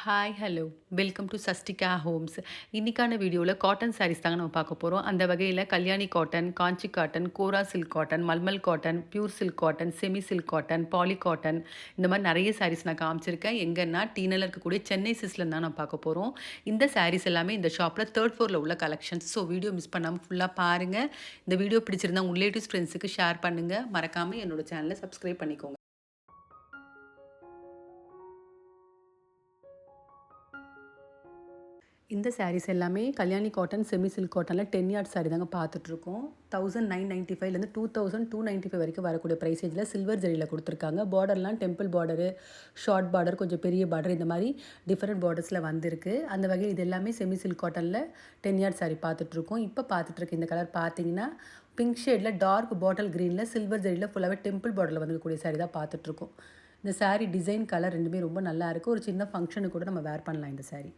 Hi, hello. Welcome to சஸ்டிகா homes. இன்னைக்கான வீடியோல காட்டன் சாரீஸ் தாங்க நம்ம பார்க்க போறோம். அந்த வகையில Kalyani cotton, Kanchi cotton, Kora silk cotton, malmal cotton, pure silk cotton, semi silk cotton, poly cotton இந்த மாரி நெறைய சாரீஸ் நான் காமிச்சிருக்கேன். எங்கன்னா டீநகர்ல இருக்கக்கூடிய சென்னை சில்க்ஸ்ல தான் நான் பார்க்க போறோம். இந்த சாரீஸ் எல்லாமே இந்த ஷாப்ல 3 ஃப்ளோர்ல உள்ள கலெக்ஷன்ஸ். ஸோ வீடியோ மிஸ் பண்ணாம ஃபுல்லா பாருங்க. இந்த வீடியோ பிடிச்சிருந்தா உங்க ரிலேட்டிவ்ஸ், ஃப்ரெண்ட்ஸுக்கு ஷேர் பண்ணுங்க. மறக்காம என்னோட சேனல சப்ஸ்கிரைப் பண்ணிக்கோங்க. இந்த சாரீஸ் எல்லாமே கல்யாணி காட்டன், செமி சில்க் காட்டன்ல 10 யார்ட் சாரி தாங்க பார்த்துட்ருக்கோம். 1995லேருந்து 2295 வரைக்கும் வரக்கூடிய பிரைஸ் ரேஞ்சில சில்வர் ஜரியில குடுத்துருக்காங்க. பார்டர்லாம் டெம்பிள் பார்டரு, ஷார்ட் பார்டர், கொஞ்சம் பெரிய பார்டர் இந்த மாரி டிஃபரெண்ட் பார்டர்ஸ்ல வந்திருக்கு. அந்த வகையில் இது எல்லாமே செமி சில்க் காட்டன்ல 10 யார்ட் சாரி பார்த்துட்ருக்கோம். இப்போ பார்த்துட்ருக்க இந்த கலர் பார்த்தீங்கன்னா, பிங்க் ஷேட்ல டார்க் பாட்டில் கிரீன்ல சில்வர் ஜரியில ஃபுல்லாவே டெம்பிள் பார்டர்ல வந்துருக்கக்கூடிய சாரி தான் பார்த்துட்ருக்கோம். இந்த சாரி டிசைன், கலர் 2மே ரொம்ப நல்லாயிருக்கு. ஒரு சின்ன ஃபங்ஷனுக்கு கூட நம்ம வேர் பண்ணலாம் இந்த சாரி.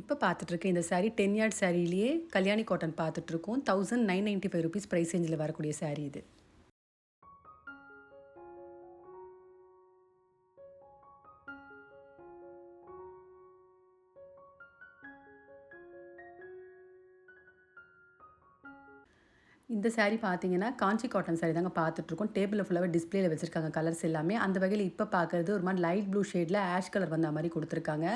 இப்போ பார்த்துட்ருக்க இந்த சாரீ 10 யார்ட் சாரியிலேயே கல்யாணி காட்டன் பார்த்துட்ருக்கோம். ₹1995 பிரைஸ் ரேஞ்சில வரக்கூடிய சாரீ இது. இந்த சாரீ பார்த்தீங்கன்னா, காஞ்சி காட்டன் சாரீ தாங்க பார்த்துட்ருக்கோம். டேபிள்ல ஃபுல்லாவே டிஸ்ப்ளேல வச்சிருக்காங்க கலர்ஸ் எல்லாமே. அந்த வகையில இப்ப பார்க்கறது ஒரு மாரி லைட் ப்ளூ ஷேட்ல ஆஷ் கலர் வந்த மாரி குடுத்துருக்காங்க.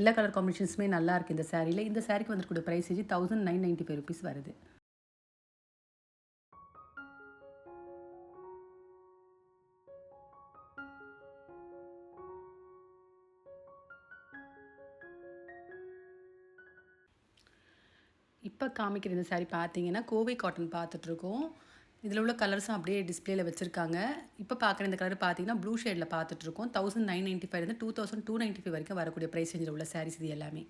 எல்லா கலர் காம்பினேஷன்ஸுமே நல்லாயிருக்கு இந்த சாரீல. இந்த சாரீக்கு வந்திருக்கக்கூடிய பிரைஸ் ரேஞ்ச் ₹1995 வருது. இப்ப காமிக்கிற இந்த சாரீ பார்த்தீங்கன்னா, கோவை காட்டன் பார்த்துட்ருக்கோம். இதில உள்ள கலர்ஸும் அப்படியே டிஸ்ப்ளேல வச்சிருக்காங்க. இப்ப பார்க்குற இந்த கலர் பார்த்தீங்கன்னா, ப்ளூ ஷேட்ல பார்த்துட்ருக்கோம். 1995லேருந்து 2295 வரைக்கும் வரக்கூடிய பிரைஸ் ரேஞ்சில உள்ள சாரீஸ் இது எல்லாமே.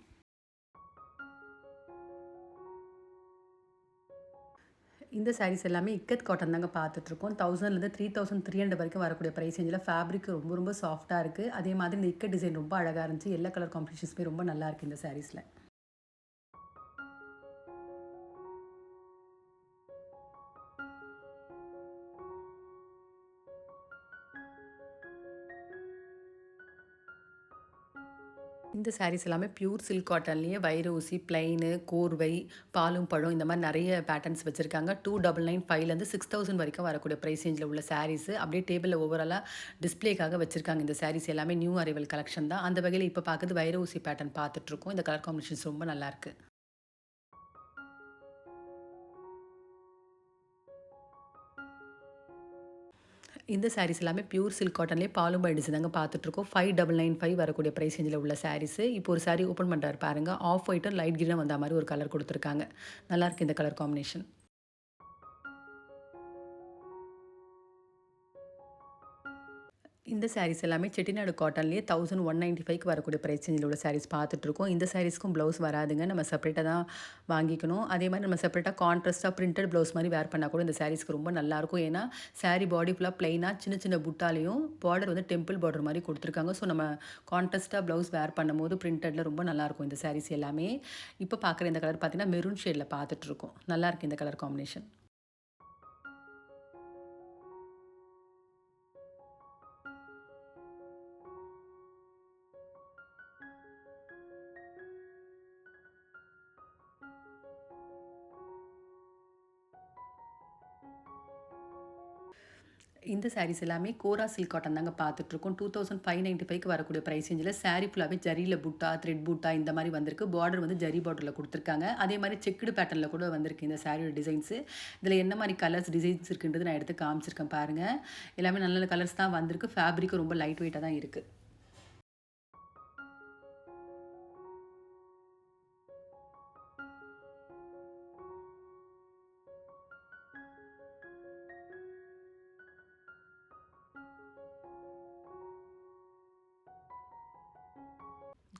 இந்த சாரீஸ் எல்லாமே இக்கத் காட்டன் தாங்க பார்த்துட்ருக்கோம். 1000லேருந்து 3300 வரைக்கும் வரக்கூடிய பிரைஸ் ரேஞ்சில ஃபேப்ரிக் ரொம்ப ரொம்ப சாஃப்ட்டா இருக்கு. அதே மாதிரி இந்த இக்கட் டிசைன் ரொம்ப அழகா இருந்துச்சு. எல்லா கலர் காம்பினேஷன்ஸுமே ரொம்ப நல்லாயிருக்கு இந்த சாரீஸ்ல. இந்த சாரீஸ் எல்லாமே பியூர் சில்க் காட்டன்லேயே வைர ஊசி, பிளைனு, கோர்வை, பாலும் பழம் இந்த மாரி நெறைய பேட்டர்ன்ஸ் வச்சிருக்காங்க. 2995லேருந்து 6000 வரைக்கும் வரக்கூடிய பிரைஸ் ரேஞ்சில உள்ள சாரீஸ் அப்படியே டேபிள்ல ஓவராலா டிஸ்ப்ளேக்காக வச்சிருக்காங்க. இந்த சாரீஸ் எல்லாமே நியூ அரைவல் கலெக்ஷன் தான். அந்த வகையில இப்ப பார்க்கறது வைர ஊசி பேட்டர்ன் பார்த்துட்ருக்கோம். இந்த கலர் காம்பினேஷன்ஸ் ரொம்ப நல்லாயிருக்கு. இந்த சாரீஸ் எல்லாமே பியூர் சில்க் காட்டன்லேயே பாலும் பழம் டிசைன் தாங்க பார்த்துட்ருக்கோம். 5995 வரக்கூடிய பிரைஸ் ரேஞ்சில உள்ள சாரீஸு. இப்போ ஒரு சாரீ ஓப்பன் பண்றாரு பாருங்க. ஆஃப் ஒயிட்டும் லைட் கிரீனும் வந்தா மாரி ஒரு கலர் குடுத்துருக்காங்க. நல்லாயிருக்கு இந்த கலர் காம்பினேஷன். இந்த சாரீஸ் எல்லாமே செட்டிநாடு காட்டன்லேயே 1195க்கு வரக்கூடிய பிரைஸ் ரேஞ்சில உள்ள சாரீஸ் பார்த்துட்ருக்கோம். இந்த சாரீஸ்க்கும் ப்ளவுஸ் வராதுங்க. நம்ம செப்பரேட்டா தான் வாங்கிக்கணும். அதே மாரி நம்ம செப்பரேட்டா கான்ட்ராஸ்ட்டா பிரிண்டட் ப்ளவுஸ் மாரி வேர் பண்ணா கூட இந்த சாரீஸ்க்கு ரொம்ப நல்லாயிருக்கும். ஏன்னா, சாரீ பாடி ஃபுல்லா பிளெயினா சின்ன சின்ன புட்டாலயும் பார்டர் வந்து டெம்பிள் பார்டர் மாரி குடுத்துருக்காங்க. ஸோ நம்ம கான்ட்ராஸ்ட்டா ப்ளவுஸ் வேர் பண்ணும்போது பிரிண்டட்ல ரொம்ப நல்லாயிருக்கும் இந்த சாரீஸ் எல்லாமே. இப்ப பார்க்குற இந்த கலர் பார்த்தீங்கன்னா, மெரூன் ஷேட்ல பார்த்துட்ருக்கோம். நல்லாயிருக்கு இந்த கலர் காம்பினேஷன். இந்த சாரீஸ் எல்லாமே கோரா சில்க் காட்டன் தாங்க பார்த்துட்ருக்கோம். 2595க்கு வரக்கூடிய பிரைஸ் ரேஞ்சில சாரீ ஃபுல்லாவே ஜரியில புட்டா, த்ரெட் புட்டா இந்த மாரி வந்திருக்கு. பார்டர் வந்து ஜரி பார்டர்ல குடுத்துருக்காங்க. அதே மாரி செக்குடு பேட்டர்ன்ல கூட வந்திருக்கு இந்த சாரியோட டிசைன்ஸு. இதில என்ன மாரி கலர்ஸ், டிசைன்ஸ் இருக்குன்றது நான் எடுத்து காமிச்சிருக்கேன் பாருங்க. எல்லாமே நல்ல நல்ல கலர்ஸ் தான் வந்திருக்கு. ஃபேப்ரிக்கும் ரொம்ப லைட் வெயிட்டா தான் இருக்கு.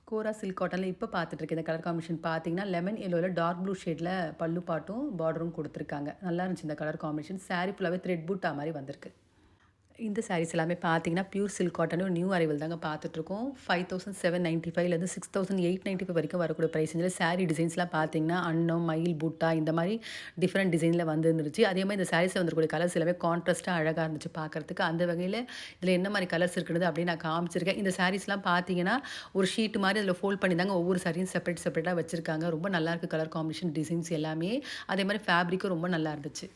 கோரா சில்க் காட்டன்ல இப்ப பார்த்துட்டு இருக்கேன். இந்த கலர் காம்பினேஷன் பார்த்தீங்கன்னா, லெமன் எல்லோல டார்க் ப்ளூ ஷேட்ல பல்லு பாட்டும், பார்டரும் குடுத்துருக்காங்க. நல்லா இருந்துச்சு இந்த கலர் காம்பினேஷன். சாரி ஃபுல்லாவே த்ரெட் பூட்டா மாரி வந்திருக்கு. இந்த சாரீஸ் எல்லாமே பார்த்தீங்கன்னா, பியூர் சில்க் காட்டனும் நியூ அரைவல் தாங்க பார்த்துட்ருக்கோம். 5795லேருந்து 6895 வரைக்கும் வரக்கூடிய பிரைஸ் ரேஞ்சில சாரீ டிசைன்ஸ்லாம் பார்த்தீங்கன்னா, அன்னம், மயில், புட்டா இந்த மாரி டிஃப்ரெண்ட் டிசைன்ல வந்துருந்துருச்சு. அதே மாரி இந்த சாரீஸ்ல வந்துருக்கக்கூடிய கலர்ஸ் எல்லாமே கான்ட்ராஸ்ட்டா அழகா இருந்துச்சு பார்க்கறதுக்கு. அந்த வகையில இதில என்ன மாரி கலர்ஸ் இருக்குறது அப்படின்னு நான் காமிச்சிருக்கேன். இந்த சாரீஸ்லாம் பார்த்தீங்கன்னா, ஒரு ஷீட் மாரி அதில ஃபோல்ட் பண்ணி தாங்க ஒவ்வொரு சாரியும் செப்பரேட்டா வச்சிருக்காங்க. ரொம்ப நல்லாயிருக்கு கலர் காம்பினேஷன் டிசைன்ஸ் எல்லாமே. அதே மாரி ஃபேப்ரிக்கும் ரொம்ப நல்லா இருந்துச்சு.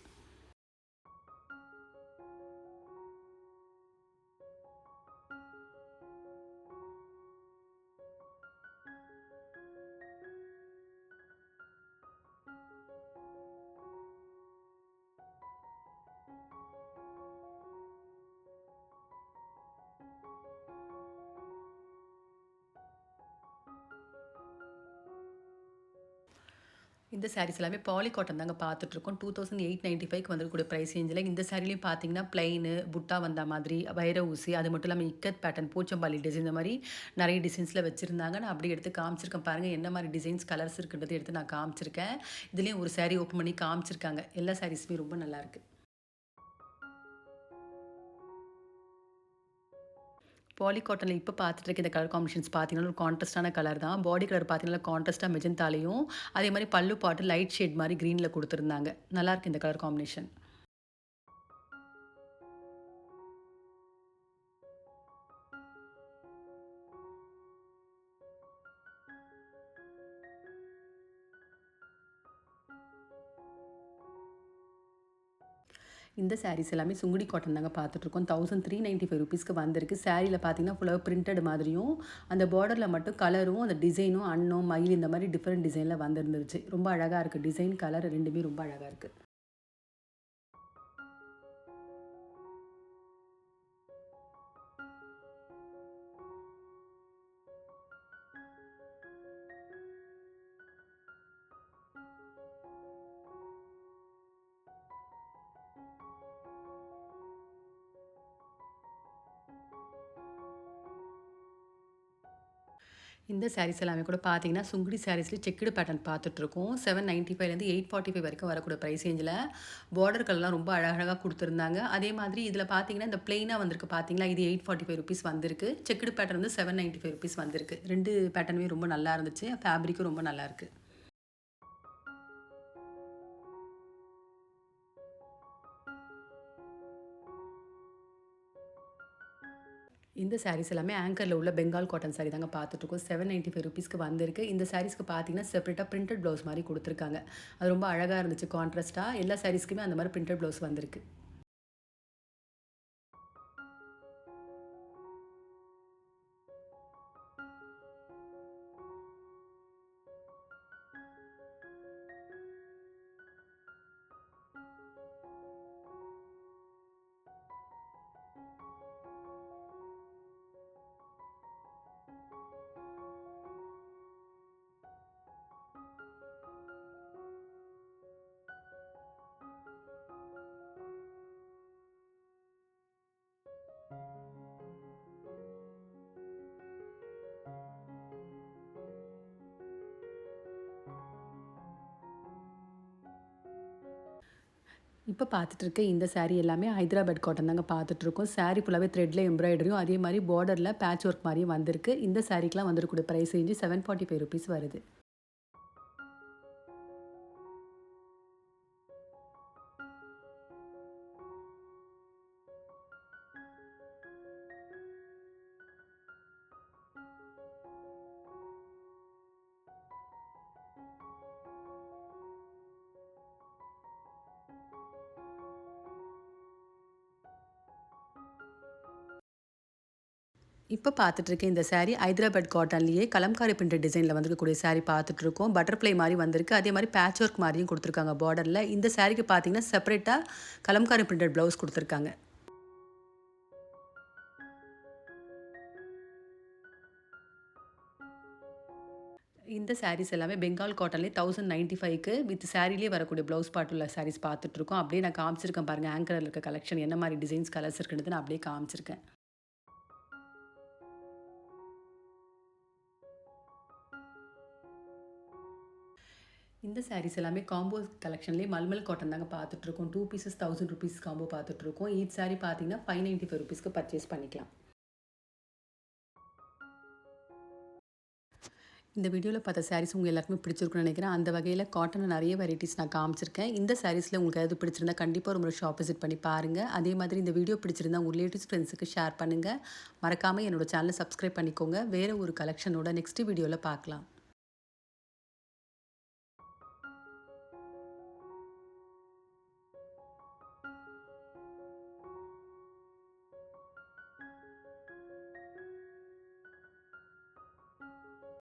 இந்த சாரீஸ் எல்லாமே பாலி காட்டன் தாங்க பார்த்துட்ருக்கோம். 2895க்கு வந்துருக்கக்கூடிய பிரைஸ் ரேஞ்சில இந்த சாரிலயும் பார்த்தீங்கன்னா, பிளெயினு, புட்டா வந்தா மாதிரி, வைர ஊசி, அது மட்டும் இல்லாம இக்கத் பேட்டர்ன், போச்சம்பள்ளி டிசைன் இந்த மாரி நெறைய டிசைன்ஸ்ல வச்சிருந்தாங்க. நான் அப்படியே எடுத்து காமிச்சிருக்கேன் பாருங்க. என்ன மாரி டிசைன்ஸ், கலர்ஸ் இருக்குன்றத எடுத்து நான் காமிச்சிருக்கேன். இதுலயும் ஒரு சாரி ஓப்பன் பண்ணி காமிச்சிருக்காங்க. எல்லா சாரீஸுமே ரொம்ப நல்லாயிருக்கு. பாலி காட்டன்ல இப்ப பார்த்துட்டு இருக்க இந்த கலர் காம்பினேஷன்ஸ் பார்த்தீங்கன்னா, ஒரு கான்ட்ராஸ்ட்டான கலர் தான். பாடி கலர் பார்த்தீங்கன்னா, கான்ட்ராஸ்ட்டா மெஜந்தாலயும், அதே மாரி பல்லு பார்ட் லைட் ஷேட் மாரி கிரீன்ல குடுத்துருந்தாங்க. நல்லாருக்கு இந்த கலர் காம்பினேஷன். இந்த சாரீஸ் எல்லாமே சுங்குடி காட்டன் தாங்க பார்த்துட்ருக்கோம். ₹1395க்கு வந்திருக்கு. சாரீல பார்த்தீங்கன்னா, ஃபுல்லாவே பிரிண்டட் மாதிரியும், அந்த பார்டர்ல மட்டும் கலரும், அந்த டிசைனும் அன்னம், மயில் இந்த மாரி டிஃப்ரெண்ட் டிசைன்ல வந்திருந்துருச்சு. ரொம்ப அழகா இருக்கு. டிசைன், கலர் 2மே ரொம்ப அழகா இருக்கு. இந்த சாரீஸ் எல்லாமே கூட பார்த்தீங்கன்னா, சுங்குடி சாரீஸ்ல செக்குடு பேட்டர்ன் பார்த்துட்ருக்கோம். 795லேருந்து 845 வரைக்கும் வரக்கூடிய பிரைஸ் ரேஞ்சில பார்டர்கள்லாம் ரொம்ப அழகழகா குடுத்துருந்தாங்க. அதே மாதிரி இதில பார்த்தீங்கன்னா, இந்த பிளெயினா வந்திருக்கு பார்த்தீங்களா, இது ₹845 வந்திருக்கு. செக்குடு பேட்டர்ன் வந்து ₹795 வந்திருக்கு. 2 பேட்டர்னுமே ரொம்ப நல்லா இருந்துச்சு. ஃபேப்ரிக்கும் ரொம்ப நல்லாயிருக்கு. இந்த சாரீஸ் எல்லாமே ஆங்கர்ல உள்ள பெங்கால் காட்டன் சாரி தாங்க பார்த்துட்ருக்கோம். ₹795க்கு வந்திருக்கு. இந்த சாரீஸ்க்கு பார்த்தீங்கன்னா, செப்பரேட்டா பிரிண்டட் ப்ளவுஸ் மாரி குடுத்துருக்காங்க. அது ரொம்ப அழகா இருந்துச்சு கான்ட்ராஸ்ட்டா. எல்லா சாரீஸ்க்குமே அந்த மாரி பிரிண்டட் ப்ளவுஸ் வந்திருக்கு. இப்ப பார்த்துட்டு இருக்க இந்த சாரி எல்லாமே ஹைதராபாத் காட்டன் தாங்க பார்த்துட்ருக்கோம். சாரி ஃபுல்லாவே த்ரெட்ல எம்ப்ராய்டரியும், அதே மாரி பார்டர்ல பேட்ச் ஒர்க் மாரியும் வந்திருக்கு. இந்த சாரிக்குலாம் வந்திருக்கக்கூடிய பிரைஸ் ரேஞ்சு ₹745 வருது. இப்ப பார்த்துட்டு இருக்க இந்த சாரி ஹைதராபாத் காட்டன்லேயே கலம்காரி பிரிண்டட் டிசைன்ல வந்திருக்கக்கூடிய சாரி பார்த்துட்ருக்கோம். பட்டர்ஃப்ளை மாரி வந்திருக்கு. அதே மாரி பேட்ச் ஒர்க் மாரியும் குடுத்துருக்காங்க பார்டர்ல. இந்த சாரிக்கு பார்த்தீங்கன்னா, செப்பரேட்டா கலம்காரி பிரிண்டட் ப்ளவுஸ் குடுத்துருக்காங்க. இந்த சாரீஸ் எல்லாமே பெங்கால் காட்டன்லேயே 1095க்கு வித் சாரிலேயே வரக்கூடிய ப்ளவுஸ் பார்ட் உள்ள சாரீஸ் பார்த்துட்ருக்கோம். அப்படியே நான் காமிச்சிருக்கேன் பாருங்க. ஆங்கர்ல இருக்க கலெக்ஷன் என்ன மாரி டிசைன்ஸ், கலர்ஸ் இருக்குன்றத நான் அப்படியே காமிச்சிருக்கேன். இந்த சாரீஸ் எல்லாமே காம்போ கலெக்ஷன்லேயே மல்மல் காட்டன் தாங்க பார்த்துட்ருக்கோம். 2 பீசஸ் ₹1000 காம்போ பார்த்துட்ருக்கோம். ஈச் சாரீ பார்த்தீங்கன்னா ₹595க்கு பர்ச்சேஸ் பண்ணிக்கலாம். இந்த வீடியோவில் பார்த்த சாரீஸ் உங்கள் எல்லாருக்குமே பிடிச்சிருக்குன்னு நினைக்கிறேன். அந்த வகையில் காட்டனில் நிறைய வெரைட்டிஸ் நான் காமிச்சிருக்கேன். இந்த சாரீஸில் உங்களுக்கு எதாவது பிடிச்சிருந்தா கண்டிப்பாக ஒரு முறை ஷாப் விசிட் பண்ணி பாருங்கள். அதே மாதிரி இந்த வீடியோ பிடிச்சிருந்தா உங்கள் ரிலேட்டிவ்ஸ் ஃப்ரெண்ட்ஸுக்கு ஷேர் பண்ணுங்கள். மறக்காமல் என்னோட சேனலை சப்ஸ்கிரைப் பண்ணிக்கோங்க. வேறு ஒரு கலெக்ஷனோட நெக்ஸ்ட் வீடியோவில் பார்க்கலாம்.